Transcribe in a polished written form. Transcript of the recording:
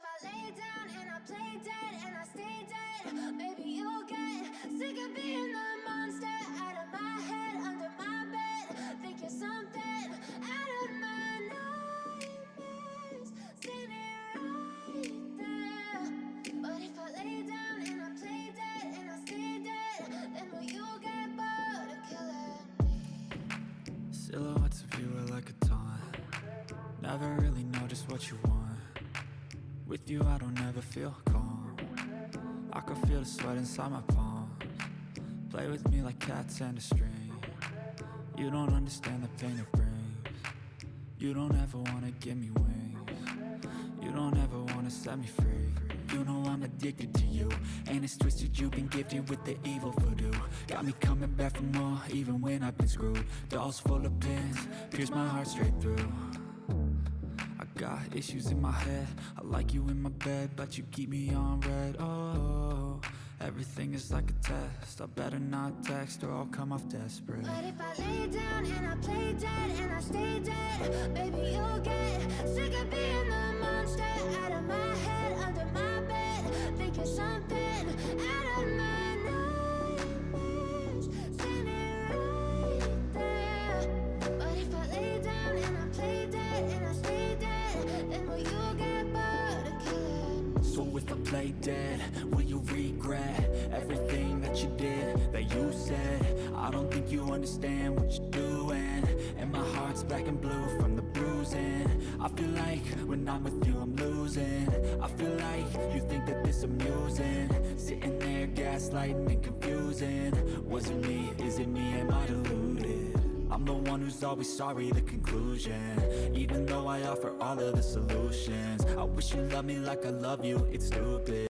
if I lay down and I play dead and I stay dead, maybe you'll get sick of being the monster out of my head, under my bed. Think you're something out of my nightmares, standing right there. But if I lay down and I play dead and I stay dead, then will you get bored of killing me? Silhouettes of you are like a taunt. Never really know just what you want. With you I don't ever feel calm. I can feel the sweat inside my palms. Play with me like cats and a string. You don't understand the pain it brings. You don't ever wanna give me wings. You don't ever wanna set me free. You know I'm addicted to you, and it's twisted, you've been gifted with the evil voodoo. Got me coming back for more, even when I've been screwed. Dolls full of pins, pierce my heart straight through. I got issues in my head, I like you in my bed, but you keep me on red. Oh, everything is like a test, I better not text or I'll come off desperate. But if I lay down and I play dead and I stay dead, baby you'll get sick of being the monster out of my head, under my bed. Think you're something out of my nightmares, standing right there. But if I lay down and I play dead and I stay dead, then will you get bored of killing me? So if I play dead, will you regret everything that you did, that you said? I don't think you understand what you're doing, and my heart's black and blue from the bruising. I feel like when I'm with you I'm losing. I feel like you think that this amusing, sitting there gaslighting and confusing. Was it me? Is it me? Am I deluded? I'm the one who's always sorry, the conclusion. Even though I offer all of the solutions, I wish you loved me like I love you, it's stupid.